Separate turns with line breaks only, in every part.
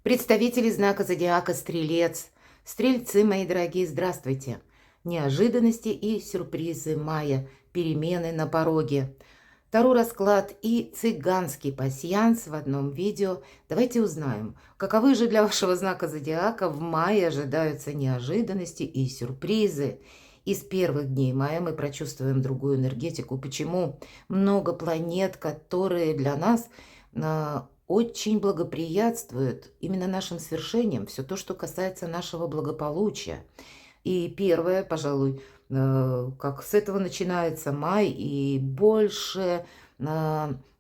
Представители знака зодиака Стрелец. Стрельцы, мои дорогие, здравствуйте. Неожиданности и сюрпризы мая, перемены на пороге. Таро расклад и цыганский пасьянс в одном видео. Давайте узнаем, каковы же для вашего знака зодиака в мае ожидаются неожиданности и сюрпризы. И с первых дней мая мы прочувствуем другую энергетику. Почему? Много планет, которые для нас очень благоприятствуют именно нашим свершениям, все то, что касается нашего благополучия. И первое, пожалуй, как с этого начинается май, и больше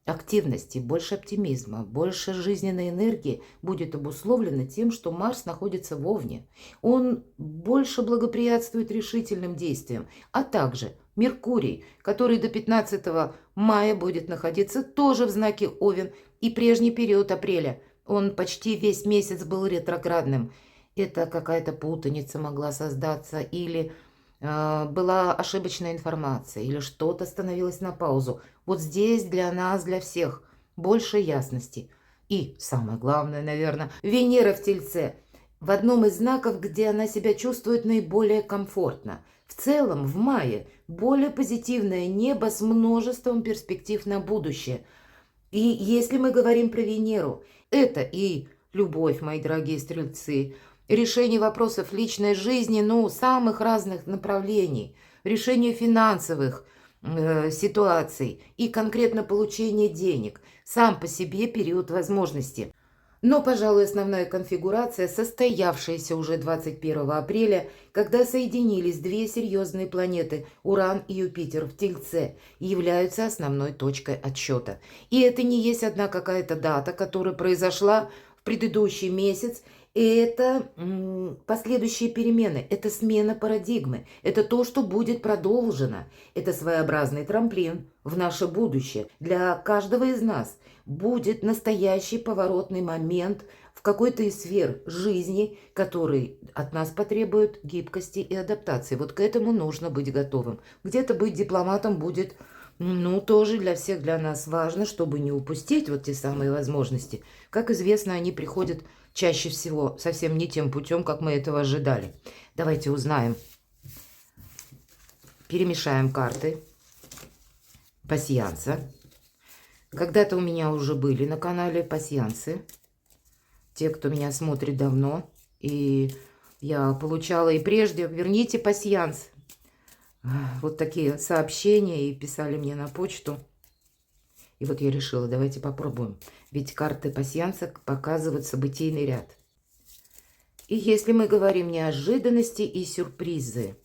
активности, больше оптимизма, больше жизненной энергии будет обусловлено тем, что Марс находится в Овне. Он больше благоприятствует решительным действиям, а также Меркурий, который до 15 мая будет находиться тоже в знаке Овен, и прежний период апреля, он почти весь месяц был ретроградным. Это какая-то путаница могла создаться, или была ошибочная информация, или что-то становилось на паузу. Вот здесь для нас, для всех, больше ясности. И самое главное, наверное, Венера в Тельце. В одном из знаков, где она себя чувствует наиболее комфортно. В целом, в мае более позитивное небо с множеством перспектив на будущее. И если мы говорим про Венеру, это и любовь, мои дорогие стрельцы, решение вопросов личной жизни, самых разных направлений, решение финансовых ситуаций и конкретно получение денег. Сам по себе период возможностей. Но, пожалуй, основная конфигурация, состоявшаяся уже 21 апреля, когда соединились две серьезные планеты Уран и Юпитер в Тельце, являются основной точкой отсчета. И это не есть одна какая-то дата, которая произошла в предыдущий месяц. Это последующие перемены, это смена парадигмы, это то, что будет продолжено. Это своеобразный трамплин в наше будущее. Для каждого из нас будет настоящий поворотный момент в какой-то из сфер жизни, который от нас потребует гибкости и адаптации. Вот к этому нужно быть готовым. Где-то быть дипломатом будет, тоже для всех, для нас важно, чтобы не упустить вот те самые возможности. Как известно, они приходят чаще всего совсем не тем путем, как мы этого ожидали. Давайте узнаем. Перемешаем карты пасьянса. Когда-то у меня уже были на канале пасьянсы. Те, кто меня смотрит давно. И я получала и прежде, верните пасьянс. Вот такие сообщения и писали мне на почту. И вот я решила, давайте попробуем. Ведь карты пасьянса показывают событийный ряд. И если мы говорим неожиданности и сюрпризы,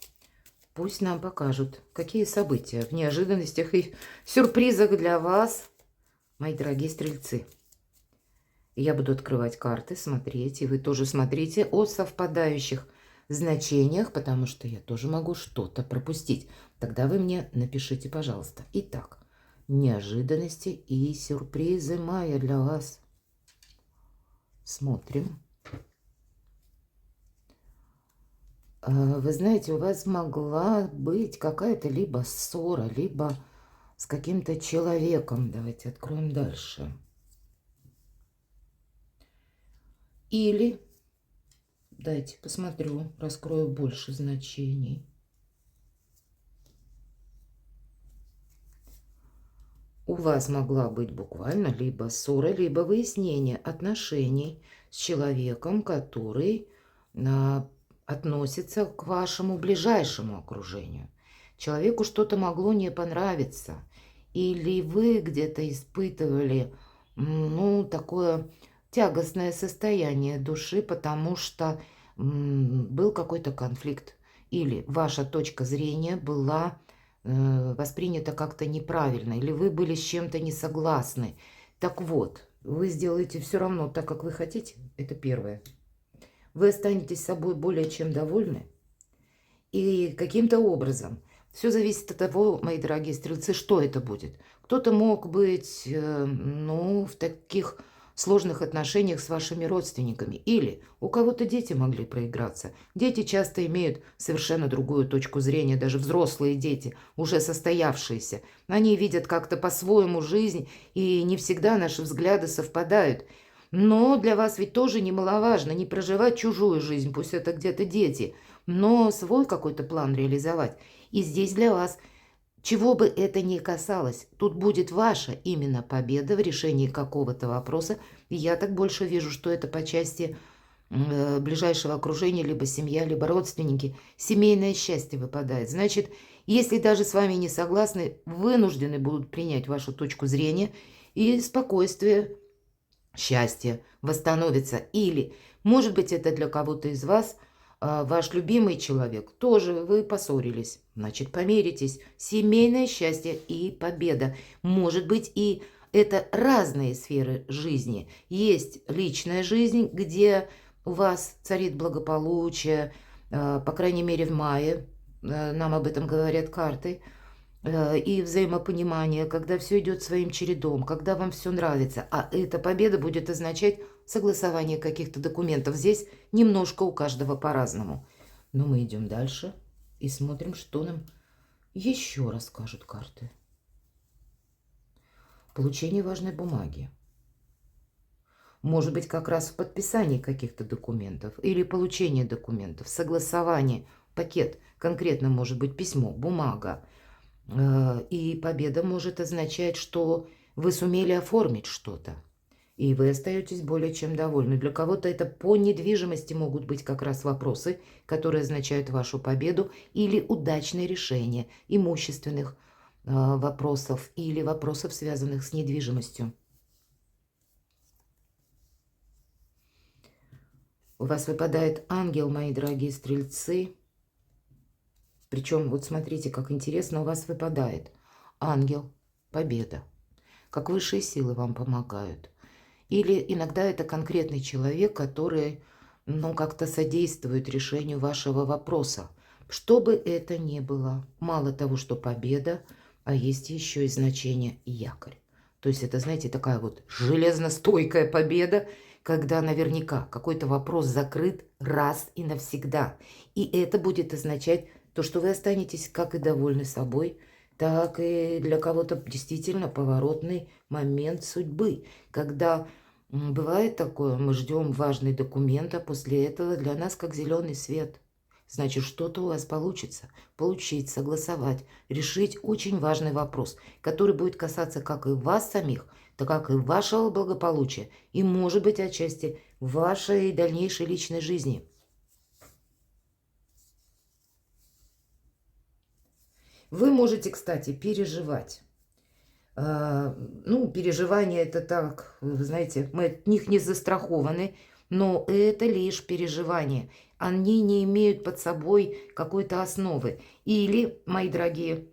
пусть нам покажут, какие события в неожиданностях и сюрпризах для вас, мои дорогие стрельцы. Я буду открывать карты, смотреть, и вы тоже смотрите о совпадающих значениях, потому что я тоже могу что-то пропустить. Тогда вы мне напишите, пожалуйста. Итак, неожиданности и сюрпризы мая для вас. Смотрим. Вы знаете, у вас могла быть какая-то либо ссора, либо с каким-то человеком. Давайте откроем дальше. Или, дайте посмотрю, раскрою больше значений. У вас могла быть буквально либо ссора, либо выяснение отношений с человеком, который относится к вашему ближайшему окружению. Человеку что-то могло не понравиться, или вы где-то испытывали, такое тягостное состояние души, потому что был какой-то конфликт, или ваша точка зрения была воспринято как-то неправильно, или вы были с чем-то не согласны. Так вот, вы сделаете все равно так, как вы хотите. Это первое. Вы останетесь собой более чем довольны. И каким-то образом, все зависит от того, мои дорогие стрельцы, что это будет. Кто-то мог быть, в таких сложных отношениях с вашими родственниками. Или у кого-то дети могли проиграться. Дети часто имеют совершенно другую точку зрения, даже взрослые дети, уже состоявшиеся. Они видят как-то по-своему жизнь, и не всегда наши взгляды совпадают. Но для вас ведь тоже немаловажно не проживать чужую жизнь, пусть это где-то дети, но свой какой-то план реализовать. И здесь для вас, чего бы это ни касалось, тут будет ваша именно победа в решении какого-то вопроса. И я так больше вижу, что это по части ближайшего окружения, либо семья, либо родственники. Семейное счастье выпадает. Значит, если даже с вами не согласны, вынуждены будут принять вашу точку зрения, и спокойствие, счастье восстановится. Или, может быть, это для кого-то из вас ваш любимый человек, тоже вы поссорились, значит, помиритесь. Семейное счастье и победа. Может быть, и это разные сферы жизни. Есть личная жизнь, где у вас царит благополучие, по крайней мере, в мае, нам об этом говорят карты, и взаимопонимание, когда все идет своим чередом, когда вам все нравится. А эта победа будет означать согласование каких-то документов. Здесь немножко у каждого по-разному. Но мы идем дальше и смотрим, что нам еще расскажут карты. Получение важной бумаги. Может быть, как раз в подписании каких-то документов или получение документов, согласование, пакет, конкретно может быть письмо, бумага. И победа может означать, что вы сумели оформить что-то, и вы остаетесь более чем довольны. Для кого-то это по недвижимости могут быть как раз вопросы, которые означают вашу победу, или удачное решение имущественных вопросов или вопросов, связанных с недвижимостью. У вас выпадает ангел, мои дорогие стрельцы. Причем, вот смотрите, как интересно у вас выпадает. Ангел, победа. Как высшие силы вам помогают. Или иногда это конкретный человек, который, ну, как-то содействует решению вашего вопроса. Что бы это ни было, мало того, что победа, а есть еще и значение якорь. То есть это, знаете, такая вот железностойкая победа, когда наверняка какой-то вопрос закрыт раз и навсегда. И это будет означать то, что вы останетесь как и довольны собой, так и для кого-то действительно поворотный момент судьбы. Когда бывает такое, мы ждем важный документ, а после этого для нас как зеленый свет. Значит, что-то у вас получится. Получить, согласовать, решить очень важный вопрос, который будет касаться как и вас самих, так как и вашего благополучия, и, может быть, отчасти вашей дальнейшей личной жизни. Вы можете, кстати, переживать. Ну, переживания это так, вы знаете, мы от них не застрахованы, но это лишь переживания. Они не имеют под собой какой-то основы. Или, мои дорогие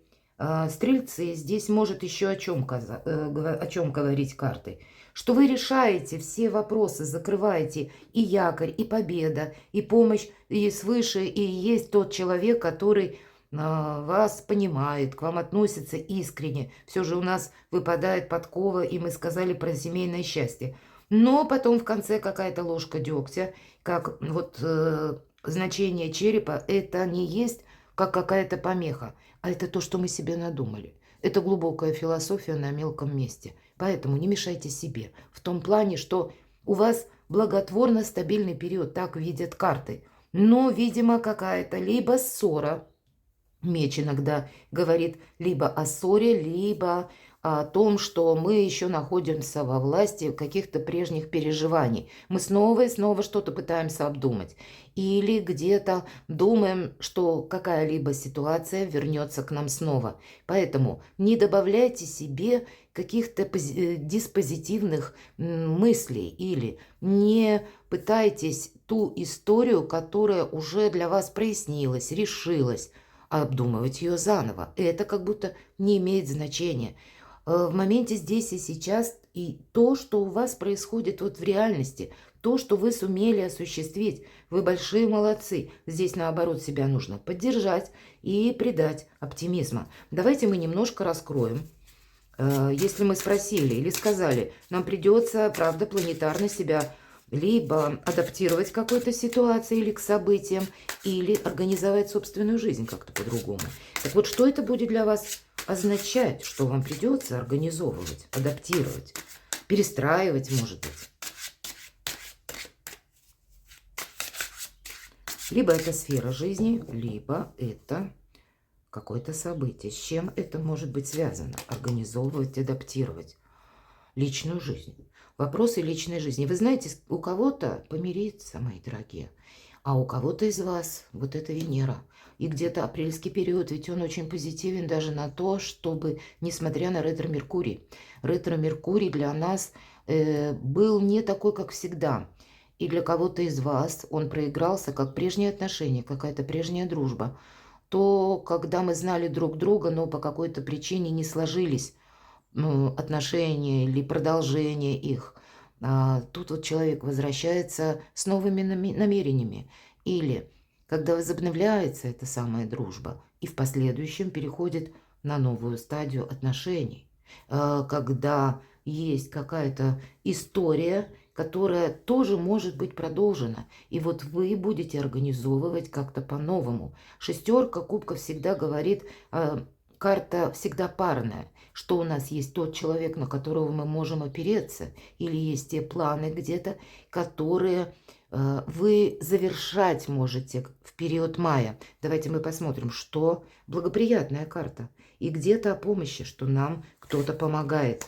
стрельцы, здесь может еще о чем говорить карты. Что вы решаете все вопросы, закрываете и якорь, и победа, и помощь и свыше, и есть тот человек, который вас понимает, к вам относится искренне. Все же у нас выпадает подкова, и мы сказали про семейное счастье. Но потом в конце какая-то ложка дегтя, как вот значение черепа, это не есть как какая-то помеха, а это то, что мы себе надумали. Это глубокая философия на мелком месте. Поэтому не мешайте себе. В том плане, что у вас благотворно стабильный период, так видят карты. Но, видимо, какая-то либо ссора. Меч иногда говорит либо о ссоре, либо о том, что мы еще находимся во власти каких-то прежних переживаний. Мы снова и снова что-то пытаемся обдумать. Или где-то думаем, что какая-либо ситуация вернется к нам снова. Поэтому не добавляйте себе каких-то диспозитивных мыслей или не пытайтесь ту историю, которая уже для вас прояснилась, решилась, обдумывать ее заново. Это как будто не имеет значения. В моменте здесь и сейчас, и то, что у вас происходит вот в реальности, то, что вы сумели осуществить, вы большие молодцы. Здесь, наоборот, себя нужно поддержать и придать оптимизма. Давайте мы немножко раскроем. Если мы спросили или сказали, нам придется, правда, планетарно себя либо адаптировать к какой-то ситуации или к событиям, или организовать собственную жизнь как-то по-другому. Так вот, что это будет для вас означать, что вам придется организовывать, адаптировать, перестраивать, может быть? Либо это сфера жизни, либо это какое-то событие. С чем это может быть связано? Организовывать, адаптировать личную жизнь. Вопросы личной жизни. Вы знаете, у кого-то помириться, мои дорогие, а у кого-то из вас вот эта Венера. И где-то апрельский период, ведь он очень позитивен даже на то, чтобы, несмотря на ретро-Меркурий. Ретро-Меркурий для нас был не такой, как всегда. И для кого-то из вас он проигрался, как прежние отношения, какая-то прежняя дружба. То, когда мы знали друг друга, но по какой-то причине не сложились отношения или продолжение их. Тут вот человек возвращается с новыми намерениями. Или когда возобновляется эта самая дружба и в последующем переходит на новую стадию отношений. Когда есть какая-то история, которая тоже может быть продолжена. И вот вы будете организовывать как-то по-новому. Шестерка кубков всегда говорит, карта всегда парная, что у нас есть тот человек, на которого мы можем опереться, или есть те планы где-то, которые вы завершать можете в период мая. Давайте мы посмотрим, что благоприятная карта. И где-то о помощи, что нам кто-то помогает.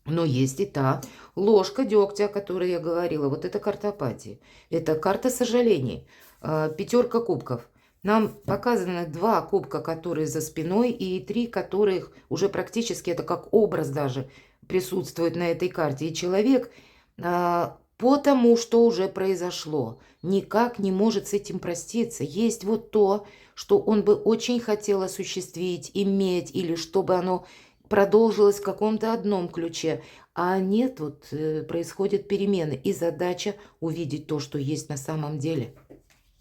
Но есть и та ложка дегтя, о которой я говорила. Вот это карта апатии. Это карта сожалений. Пятерка кубков. Нам показаны 2 кубка, которые за спиной, и 3, которых уже практически, это как образ даже, присутствует на этой карте. И человек по тому, что уже произошло, никак не может с этим проститься. Есть вот то, что он бы очень хотел осуществить, иметь, или чтобы оно продолжилось в каком-то одном ключе. А нет, вот происходят перемены. И задача увидеть то, что есть на самом деле.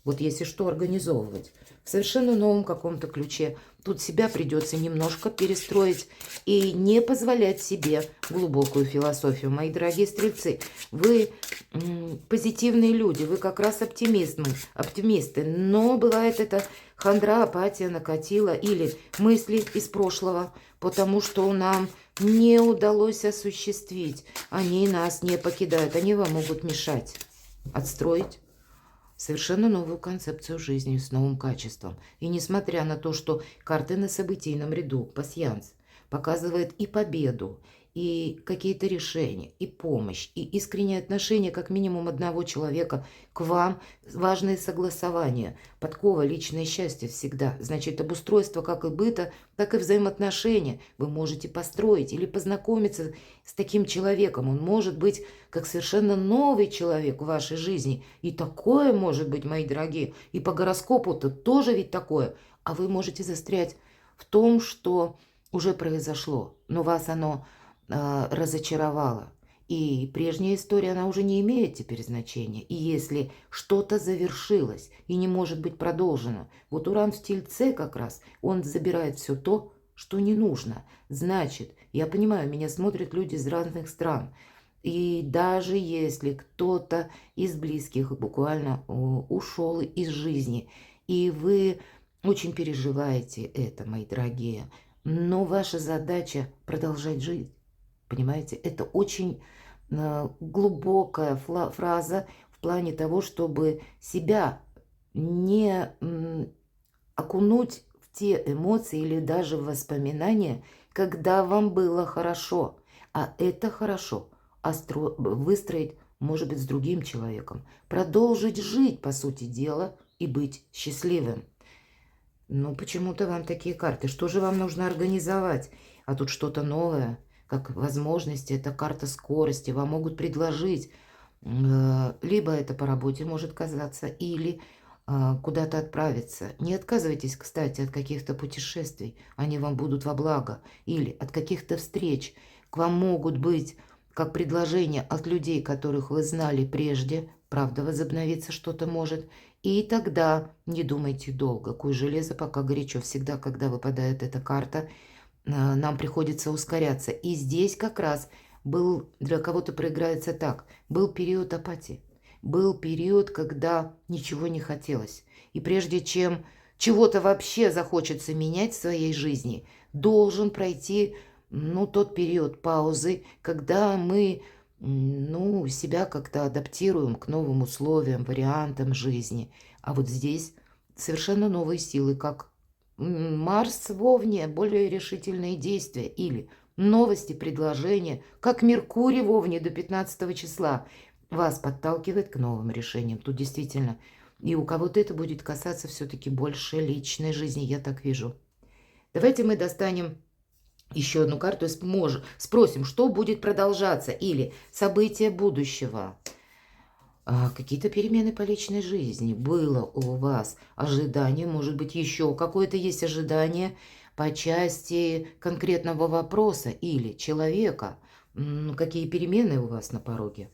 Вот если что, организовывать в совершенно новом каком-то ключе. Тут себя придется немножко перестроить и не позволять себе глубокую философию. Мои дорогие стрельцы, вы позитивные люди, вы как раз оптимисты. Но бывает это хандра, апатия накатила или мысли из прошлого, потому что нам не удалось осуществить. Они нас не покидают, они вам могут мешать отстроить совершенно новую концепцию жизни с новым качеством. И несмотря на то, что карты на событийном ряду, пасьянс, показывает и победу, и какие-то решения, и помощь, и искреннее отношение как минимум одного человека к вам, важные согласования, подкова, личное счастье всегда. Значит, обустройство как и быта, так и взаимоотношения вы можете построить или познакомиться с таким человеком. Он может быть как совершенно новый человек в вашей жизни. И такое может быть, мои дорогие, и по гороскопу-то тоже ведь такое. А вы можете застрять в том, что уже произошло, но вас оно разочаровала. И прежняя история, она уже не имеет теперь значения. И если что-то завершилось и не может быть продолжено, вот Уран в Тельце как раз, он забирает все то, что не нужно. Значит, я понимаю, меня смотрят люди из разных стран. И даже если кто-то из близких буквально ушел из жизни, и вы очень переживаете это, мои дорогие, но ваша задача продолжать жить. Понимаете, это очень глубокая фраза в плане того, чтобы себя не окунуть в те эмоции или даже в воспоминания, когда вам было хорошо. А это хорошо выстроить, может быть, с другим человеком. Продолжить жить, по сути дела, и быть счастливым. Ну, почему-то вам такие карты. Что же вам нужно организовать? А тут что-то новое. Как возможности, это карта скорости, вам могут предложить, либо это по работе может казаться, или куда-то отправиться. Не отказывайтесь, кстати, от каких-то путешествий, они вам будут во благо, или от каких-то встреч. К вам могут быть как предложения от людей, которых вы знали прежде, правда, возобновиться что-то может, и тогда не думайте долго. Куй железо, пока горячо. Всегда, когда выпадает эта карта, нам приходится ускоряться. И здесь как раз был, для кого-то проиграется так, был период апатии. Был период, когда ничего не хотелось. И прежде чем чего-то вообще захочется менять в своей жизни, должен пройти тот период паузы, когда мы ну, себя как-то адаптируем к новым условиям, вариантам жизни. А вот здесь совершенно новые силы, как Марс в Овне, более решительные действия. Или новости, предложения, как Меркурий в Овне до 15 числа вас подталкивает к новым решениям. Тут действительно, и у кого-то это будет касаться все-таки больше личной жизни, я так вижу. Давайте мы достанем еще одну карту и спросим, что будет продолжаться, или события будущего. Какие-то перемены по личной жизни. Было у вас ожидание, может быть, еще какое-то есть ожидание по части конкретного вопроса или человека. Какие перемены у вас на пороге?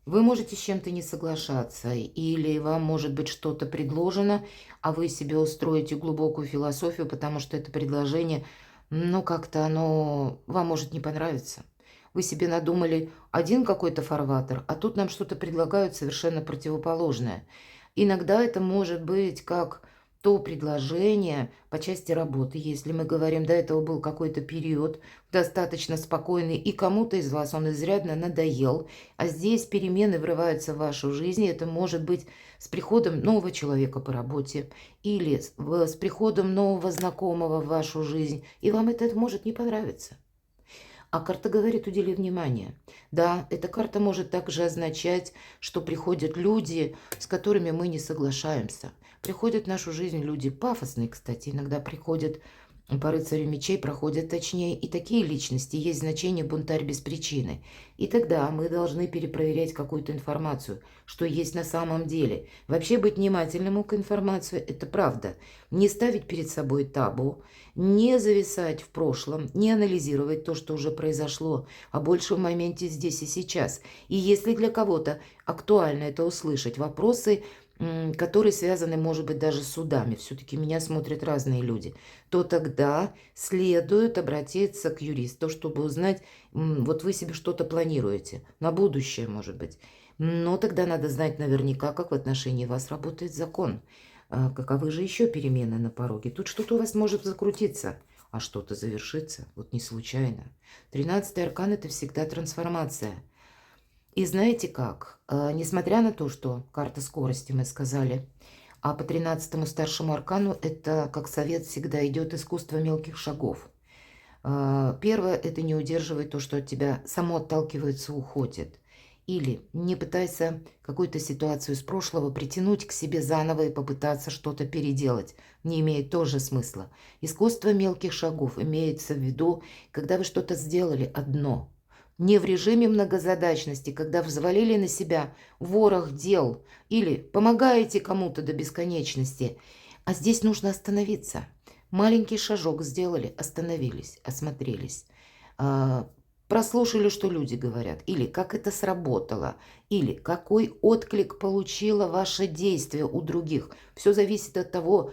Вы можете с чем-то не соглашаться, или вам может быть что-то предложено, а вы себе устроите глубокую философию, потому что это предложение, ну, как-то оно вам может не понравиться. Вы себе надумали один какой-то фарватер, а тут нам что-то предлагают совершенно противоположное. Иногда это может быть как то предложение по части работы, если мы говорим, до этого был какой-то период достаточно спокойный, и кому-то из вас он изрядно надоел, а здесь перемены врываются в вашу жизнь, и это может быть с приходом нового человека по работе или с приходом нового знакомого в вашу жизнь, и вам это может не понравиться. А карта говорит, удели внимание. Да, эта карта может также означать, что приходят люди, с которыми мы не соглашаемся. Приходят в нашу жизнь люди пафосные, кстати, иногда приходят по рыцарю мечей, проходят точнее. И такие личности есть значение бунтарь без причины. И тогда мы должны перепроверять какую-то информацию, что есть на самом деле. Вообще быть внимательным к информации – это правда. Не ставить перед собой табу, не зависать в прошлом, не анализировать то, что уже произошло, а больше в моменте здесь и сейчас. И если для кого-то актуально это услышать, вопросы, которые связаны, может быть, даже с судами, все-таки меня смотрят разные люди, то тогда следует обратиться к юристу, чтобы узнать, вот вы себе что-то планируете на будущее, может быть. Но тогда надо знать наверняка, как в отношении вас работает закон. Каковы же еще перемены на пороге? Тут что-то у вас может закрутиться, а что-то завершится, вот не случайно. 13-й аркан – это всегда трансформация. И знаете как? Несмотря на то, что карта скорости, мы сказали, а по 13-му старшему аркану это, как совет, всегда идет искусство мелких шагов. Первое – это не удерживай то, что от тебя само отталкивается, уходит. Или не пытайся какую-то ситуацию из прошлого притянуть к себе заново и попытаться что-то переделать. Не имеет тоже смысла. Искусство мелких шагов имеется в виду, когда вы что-то сделали одно. Не в режиме многозадачности, когда взвалили на себя ворох дел или помогаете кому-то до бесконечности. А здесь нужно остановиться. Маленький шажок сделали, остановились, осмотрелись. Прослушали, что люди говорят, или как это сработало, или какой отклик получило ваше действие у других. Все зависит от того,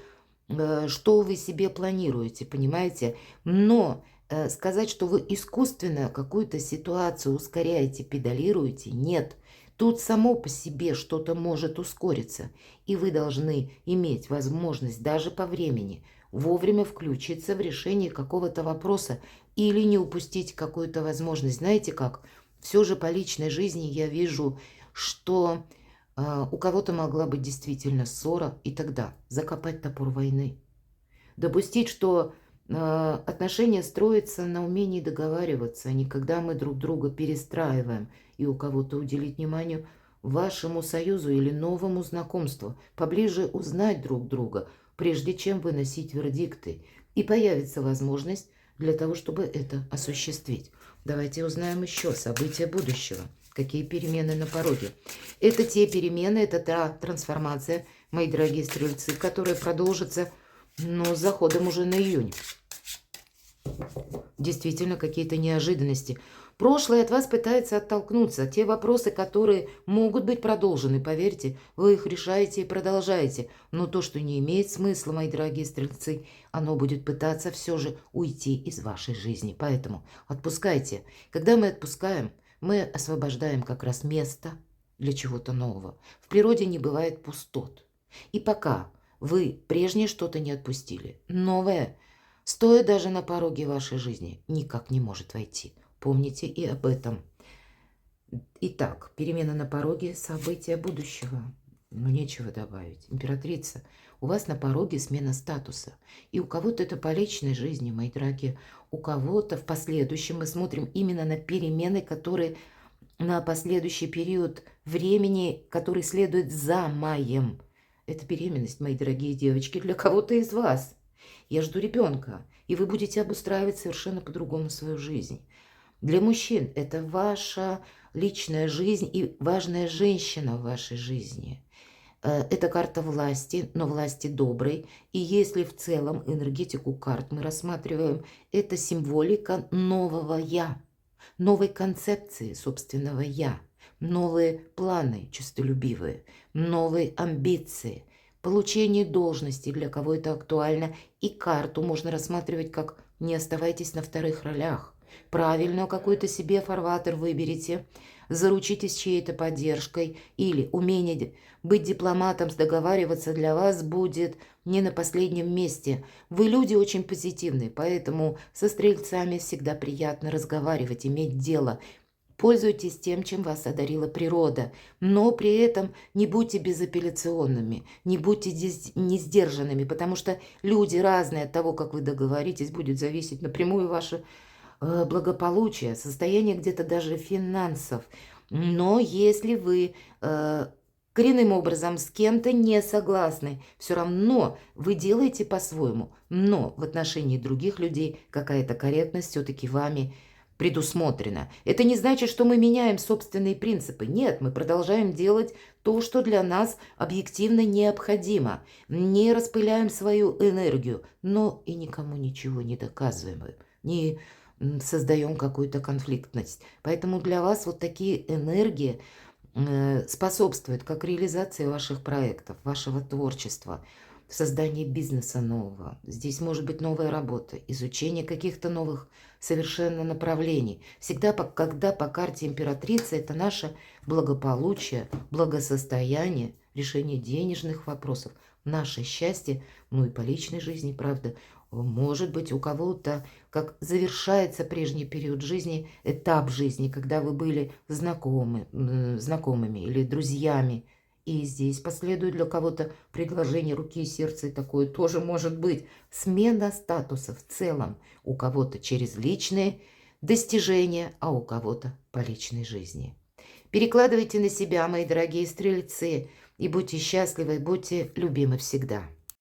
что вы себе планируете, понимаете? Но сказать, что вы искусственно какую-то ситуацию ускоряете, педалируете, нет. Тут само по себе что-то может ускориться, и вы должны иметь возможность даже по времени вовремя включиться в решение какого-то вопроса или не упустить какую-то возможность. Знаете как? Все же по личной жизни я вижу, что у кого-то могла быть действительно ссора, и тогда закопать топор войны. Допустить, что отношения строятся на умении договариваться, а не когда мы друг друга перестраиваем, и у кого-то уделить внимание вашему союзу или новому знакомству, поближе узнать друг друга, прежде чем выносить вердикты. И появится возможность для того, чтобы это осуществить. Давайте узнаем еще события будущего. Какие перемены на пороге? Это те перемены, это та трансформация, мои дорогие стрельцы, которая продолжится, с заходом уже на июнь. Действительно, какие-то неожиданности. Прошлое от вас пытается оттолкнуться. Те вопросы, которые могут быть продолжены, поверьте, вы их решаете и продолжаете. Но то, что не имеет смысла, мои дорогие стрельцы, оно будет пытаться все же уйти из вашей жизни. Поэтому отпускайте. Когда мы отпускаем, мы освобождаем как раз место для чего-то нового. В природе не бывает пустот. И пока вы прежнее что-то не отпустили, новое, стоя даже на пороге вашей жизни, никак не может войти. Помните и об этом. Итак, перемена на пороге, события будущего. Ну, нечего добавить. Императрица, у вас на пороге смена статуса. И у кого-то это по личной жизни, мои дорогие. У кого-то в последующем мы смотрим именно на перемены, которые на последующий период времени, который следует за маем. Это беременность, мои дорогие девочки, для кого-то из вас. Я жду ребенка, и вы будете обустраивать совершенно по-другому свою жизнь. Для мужчин это ваша личная жизнь и важная женщина в вашей жизни. Это карта власти, но власти доброй. И если в целом энергетику карт мы рассматриваем, это символика нового «я», новой концепции собственного «я», новые планы честолюбивые, новые амбиции, получение должности, для кого это актуально, и карту можно рассматривать как «не оставайтесь на вторых ролях». Правильно какой-то себе фарватер выберите, заручитесь чьей-то поддержкой или умение быть дипломатом, договариваться для вас будет не на последнем месте. Вы люди очень позитивные, поэтому со стрельцами всегда приятно разговаривать, иметь дело. Пользуйтесь тем, чем вас одарила природа, но при этом не будьте безапелляционными, не будьте несдержанными, потому что люди разные, от того, как вы договоритесь, будет зависеть напрямую ваше благополучие, состояние где-то даже финансов. Но если вы коренным образом с кем-то не согласны, все равно вы делаете по-своему, но в отношении других людей какая-то корректность все-таки вами предусмотрена. Это не значит, что мы меняем собственные принципы. Нет, мы продолжаем делать то, что для нас объективно необходимо. Не распыляем свою энергию, но и никому ничего не доказываем. Не создаем какую-то конфликтность. Поэтому для вас вот такие энергии способствуют как реализации ваших проектов, вашего творчества, создания бизнеса нового. Здесь может быть новая работа, изучение каких-то новых совершенно направлений. Всегда, когда по карте императрицы, это наше благополучие, благосостояние, решение денежных вопросов, наше счастье, ну и по личной жизни, правда. Может быть, у кого-то, как завершается прежний период жизни, этап жизни, когда вы были знакомыми или друзьями. И здесь последует для кого-то предложение руки и сердца, и такое тоже может быть. Смена статуса в целом. У кого-то через личные достижения, а у кого-то по личной жизни. Перекладывайте на себя, мои дорогие стрельцы, и будьте счастливы, будьте любимы всегда.